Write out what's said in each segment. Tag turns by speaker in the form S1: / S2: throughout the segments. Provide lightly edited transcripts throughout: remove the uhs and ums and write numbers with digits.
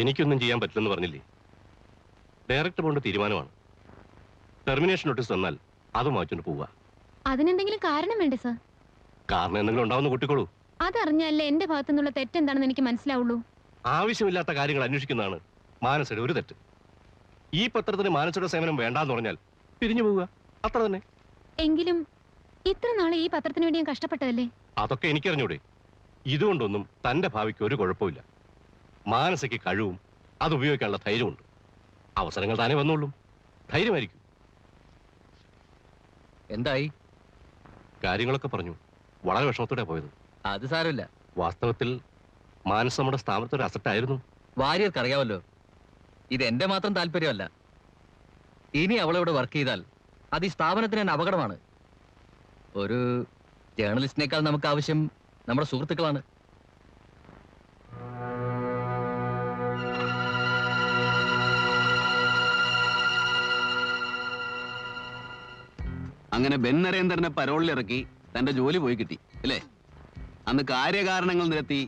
S1: എനിക്കൊന്നും ചെയ്യാൻ പറ്റില്ലെന്ന് പറഞ്ഞില്ലേ? ഡയറക്ടർ കൊണ്ട് തീരുമാനമാണ്. ടെർമിനേഷൻ നോട്ടീസ് തന്നാൽ അത് മാറ്റിട്ട് പോവുക.
S2: അതിനെന്തെങ്കിലും കാരണം വേണ്ടേ സർ?
S1: കാരണം എന്തെങ്കിലും ഉണ്ടാവുന്ന കുട്ടിക്കോളൂ.
S2: അതറിഞ്ഞാലേ എന്റെ ഭാഗത്തുനിന്നുള്ള തെറ്റെന്താണെന്ന് എനിക്ക് മനസ്സിലാവുള്ളൂ.
S1: ആവശ്യമില്ലാത്ത കാര്യങ്ങൾ അന്വേഷിക്കുന്നതാണ് മാനസയുടെ ഒരു തെറ്റ്. ഈ പത്രത്തിന് മാനസയുടെ സേവനം വേണ്ടാന്ന് പറഞ്ഞാൽ പിരിഞ്ഞു പോവുക, അത്ര തന്നെ.
S2: എങ്കിലും ഇത്ര നാളെ ഈ പത്രത്തിന് വേണ്ടി ഞാൻ കഷ്ടപ്പെട്ടതല്ലേ?
S1: അതൊക്കെ എനിക്കറിഞ്ഞൂടെ? ഇതുകൊണ്ടൊന്നും തന്റെ ഭാവിക്ക് ഒരു കുഴപ്പമില്ല. മാനസയ്ക്ക് കഴിവും അത് ഉപയോഗിക്കാനുള്ള ധൈര്യമുണ്ട്. അവസരങ്ങൾ താനേ വന്നോളും. ധൈര്യമായിരിക്കും.
S3: എന്തായി?
S1: കാര്യങ്ങളൊക്കെ പറഞ്ഞു. വളരെ വിഷമത്തോടെ പോയത്.
S3: അത് സാരമില്ല.
S1: വാസ്തവത്തിൽ മാനസ് നമ്മുടെ സ്ഥാപനത്തിൽ ഒരു അസറ്റായിരുന്നു.
S3: വാര്യർക്ക് അറിയാമല്ലോ, ഇത് എന്റെ മാത്രം താല്പര്യമല്ല. ഇനി അവളിവിടെ വർക്ക് ചെയ്താൽ അത് ഈ സ്ഥാപനത്തിന് തന്നെ അപകടമാണ്. ഒരു ജേർണലിസ്റ്റിനേക്കാൾ നമുക്ക് ആവശ്യം നമ്മുടെ സുഹൃത്തുക്കളാണ്.
S4: അങ്ങനെ ബെൻ നരേന്ദ്രനെ പരോളിലിറക്കി തന്റെ ജോലി പോയി കിട്ടി അല്ലേ? അന്ന് കാര്യകാരണങ്ങൾ നിരത്തി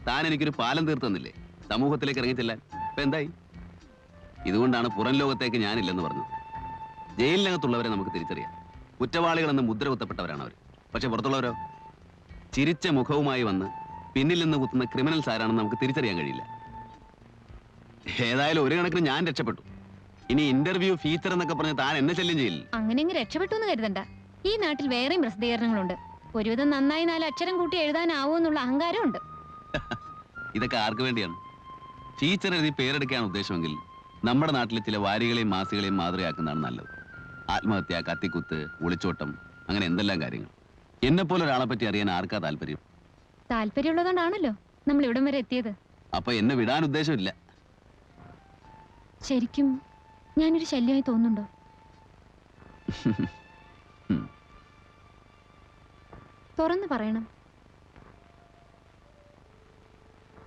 S4: താൻ എനിക്കൊരു പാലം തീർത്തന്നില്ലേ സമൂഹത്തിലേക്ക് ഇറങ്ങിച്ചെല്ലാൻ? ഇപ്പൊ എന്തായി? ഇതുകൊണ്ടാണ് പുറം ലോകത്തേക്ക് ഞാനില്ലെന്ന് പറഞ്ഞത്. ജയിലിനകത്തുള്ളവരെ നമുക്ക് തിരിച്ചറിയാം. കുറ്റവാളികളെന്ന് മുദ്ര കുത്തപ്പെട്ടവരാണ് അവർ. പക്ഷെ പുറത്തുള്ളവരോ? ചിരിച്ച മുഖവുമായി വന്ന് പിന്നിൽ നിന്ന് കുത്തുന്ന ക്രിമിനൽസ് ആരാണെന്ന് നമുക്ക് തിരിച്ചറിയാൻ കഴിയില്ല. ഏതായാലും ഒരു കണക്കിന് ഞാൻ രക്ഷപ്പെട്ടു. ഇനി ഇന്റർവ്യൂ ഫീച്ചർ എന്നൊക്കെ പറഞ്ഞ് താൻ എന്നെ ശല്യം ചെയ്യില്ല.
S2: അങ്ങനെ രക്ഷപ്പെട്ടു എന്ന് കരുതണ്ട. ഈ നാട്ടിൽ വേറെയും പ്രസിദ്ധീകരണങ്ങളുണ്ട്. ഒരുവിധം നന്നായി 4 അക്ഷരം കൂട്ടി എഴുതാനാവോ എന്നുള്ള അഹങ്കാരമുണ്ട്.
S4: ഇതൊക്കെ ആർക്ക് വേണ്ടിയാണ്? ഫീച്ചർ എഴുതി പേരെടുക്കാൻ ഉദ്ദേശമെങ്കിൽ നമ്മുടെ നാട്ടിലെ ചില വാരികളെയും മാസികളെയും മാതൃകയാക്കുന്നതാണ് നല്ലത്. ആത്മഹത്യ, കത്തിക്കുത്ത്, ഒളിച്ചോട്ടം, അങ്ങനെ എന്തെല്ലാം കാര്യങ്ങൾ. എന്നെ പോലെ ഒരാളെ പറ്റി അറിയാൻ ആർക്കാ താല്പര്യം?
S2: താല്പര്യമുള്ളതുകൊണ്ടാണല്ലോ നമ്മൾ ഇവിടം വരെ എത്തിയത്.
S4: അപ്പൊ എന്നെ വിടാൻ ഉദ്ദേശമില്ല.
S2: ശരിക്കും ഞാനൊരു ശല്യമായി തോന്നുന്നുണ്ടോ? തുറന്നു പറയണം.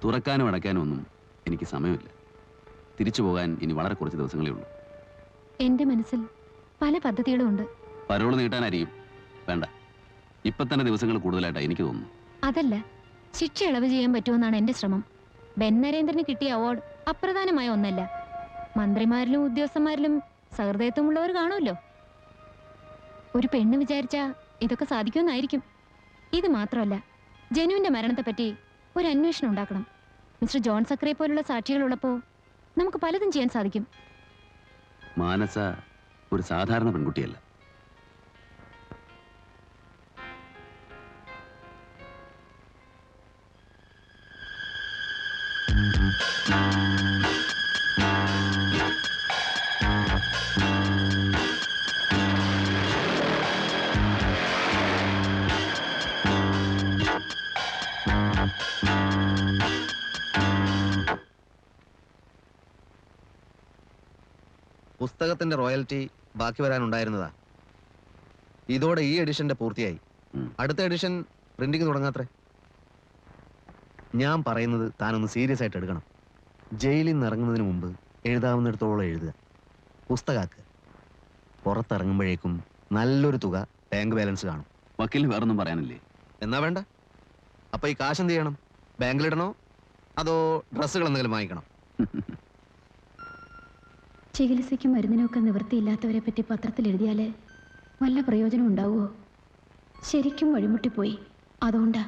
S4: തുറക്കാനും അടയ്ക്കാനും ഒന്നും എനിക്ക് സമയമില്ല. തിരിച്ചു പോകാൻ ഇനി വളരെ കുറച്ച് ദിവസങ്ങളേ ഉള്ളൂ.
S2: എന്റെ മനസ്സിൽ പല പദ്ധതികളും ഉണ്ട്.
S4: പരോള് നീട്ടാനായിരിക്കും. വേണ്ട, ഇപ്പൊ തന്നെ ദിവസങ്ങൾ കൂടുതലായിട്ടാണ് എനിക്ക് തോന്നുന്നു.
S2: അതല്ല, ശിക്ഷ ഇളവ് ചെയ്യാൻ പറ്റുമെന്നാണ് എന്റെ ശ്രമം. ബെൻ നരേന്ദ്രന് കിട്ടിയ അവാർഡ് അപ്രധാനമായ ഒന്നല്ല. മന്ത്രിമാരിലും ഉദ്യോഗസ്ഥന്മാരിലും സഹൃദയത്വമുള്ളവർ കാണുമല്ലോ. ഒരു പെണ്ണ് വിചാരിച്ചാ ഇതൊക്കെ സാധിക്കുമെന്നായിരിക്കും. ഇത് മാത്രമല്ല, ജനുവിന്റെ മരണത്തെപ്പറ്റി ഒരു അന്വേഷണം ഉണ്ടാക്കണം. മിസ്റ്റർ ജോൺ സക്രയെ പോലുള്ള സാക്ഷികളുള്ളപ്പോ നമുക്ക് പലതും ചെയ്യാൻ സാധിക്കും.
S4: മാനസ ഒരു സാധാരണ പെൺകുട്ടിയല്ല.
S5: പുസ്തകത്തിന്റെ റോയൽറ്റി ബാക്കി വരാനുണ്ടായിരുന്നതാ. ഇതോടെ ഈ എഡിഷന്റെ പൂർത്തിയായി. അടുത്ത എഡിഷൻ പ്രിന്റിംഗ് തുടങ്ങാത്രേ. ഞാൻ പറയുന്നത് താനൊന്ന് സീരിയസ് ആയിട്ട് എടുക്കണം. ജയിലിൽ നിന്ന് ഇറങ്ങുന്നതിന് മുമ്പ് എഴുതാവുന്നിടത്തോളം എഴുതുക. പുസ്തകാക്ക് പുറത്തിറങ്ങുമ്പോഴേക്കും നല്ലൊരു തുക ബാങ്ക് ബാലൻസ് കാണും.
S4: വക്കീലിന് വേറൊന്നും പറയാനില്ലേ?
S5: എന്നാ വേണ്ട. അപ്പൊ ഈ കാശ് എന്ത് ചെയ്യണം? ബാങ്കിലിടണോ അതോ ഡ്രസ്സുകൾ എന്തെങ്കിലും വാങ്ങിക്കണം?
S2: ചികിത്സയ്ക്കും മരുന്നിനൊക്കെ നിവൃത്തിയില്ലാത്തവരെ പറ്റി പത്രത്തിൽ എഴുതിയാല് വല്ല പ്രയോജനം ഉണ്ടാവുമോ? ശരിക്കും വഴിമുട്ടിപ്പോയി. അതുകൊണ്ടാ.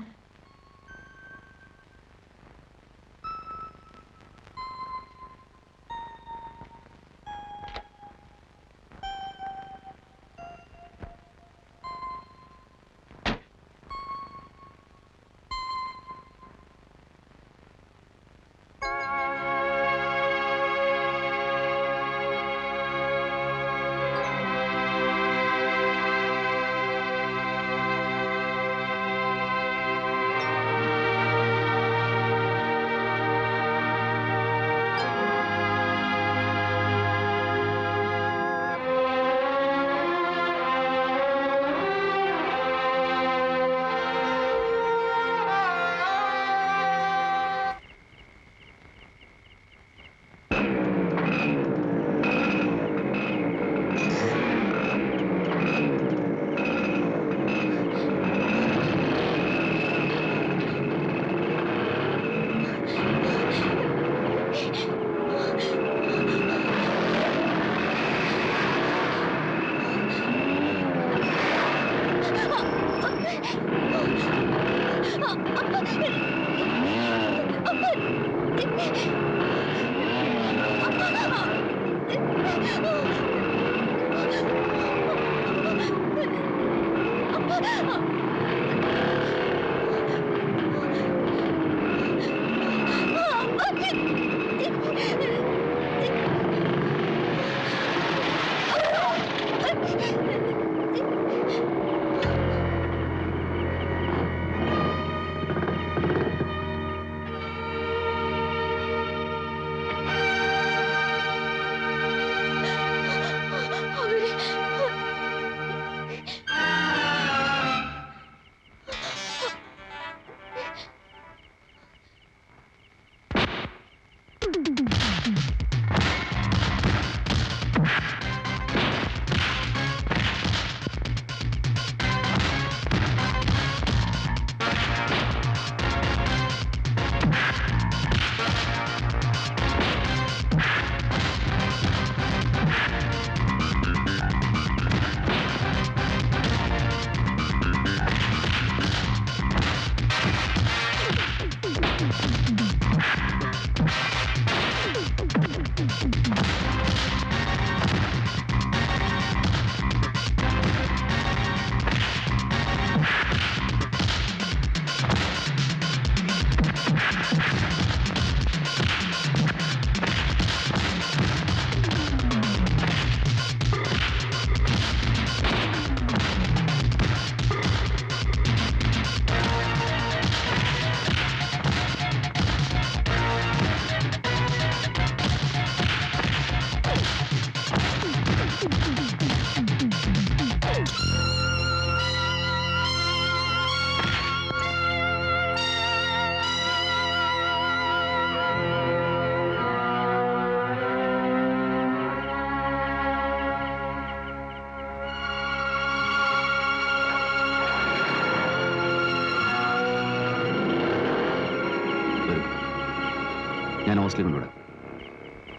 S4: ഹോസ്റ്റലിൽ കൊണ്ടുവിടാം.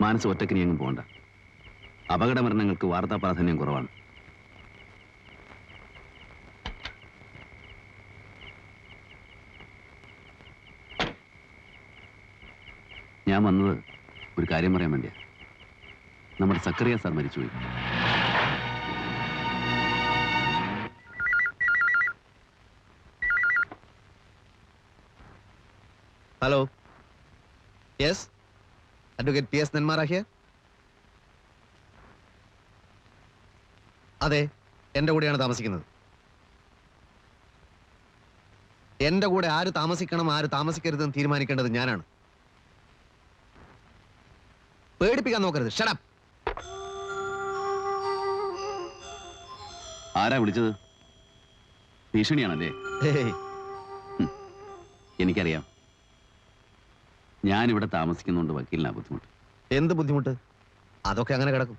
S4: മാനസ് ഒറ്റയ്ക്ക് നീ എങ്ങും പോകണ്ട. അപകട മരണങ്ങൾക്ക് വാർത്താ പ്രാധാന്യം കുറവാണ്. ഞാൻ വന്നത് ഒരു കാര്യം പറയാൻ വേണ്ടിയാ. നമ്മുടെ സക്കറിയ സാർ മരിച്ചുപോയി.
S5: Hello, yes, advocate P S Nenmara here. അതെ, എൻ്റെ കൂടെയാണ് താമസിക്കുന്നത്. എൻ്റെ കൂടെ ആര് താമസിക്കണം ആര് താമസിക്കരുതെന്ന് തീരുമാനിക്കേണ്ടത് ഞാനാണ്. പേടിപ്പിക്കാൻ നോക്കരുത്. Shut up.
S4: ആരാ വിളിച്ചത്? ഭീഷണിയാണല്ലേ?
S5: ഹേയ്,
S4: എനിക്കറിയാം. ഞാനിവിടെ താമസിക്കുന്നുണ്ട് വക്കീലിനാ ബുദ്ധിമുട്ട്.
S5: എന്ത് ബുദ്ധിമുട്ട്? അതൊക്കെ അങ്ങനെ കിടക്കും.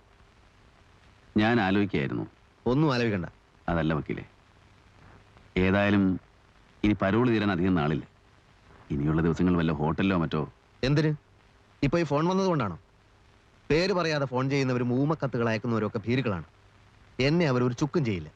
S4: ഞാൻ ആലോചിക്കായിരുന്നു.
S5: ഒന്നും ആലോചിക്കണ്ട.
S4: അതല്ല വക്കീലെ, ഏതായാലും ഇനി പരോള് തീരാൻ അധികം നാളില്ല. ഇനിയുള്ള ദിവസങ്ങൾ വല്ല ഹോട്ടലിലോ മറ്റോ.
S5: എന്തിന്? ഇപ്പൊ ഈ ഫോൺ വന്നതുകൊണ്ടാണോ? പേര് പറയാതെ ഫോൺ ചെയ്യുന്നവരും ഊമക്കത്തുകൾ അയക്കുന്നവരും ഒക്കെ ഭീരുക്കളാണ്. എന്നെ അവർ ഒരു ചുക്കും ചെയ്യില്ല.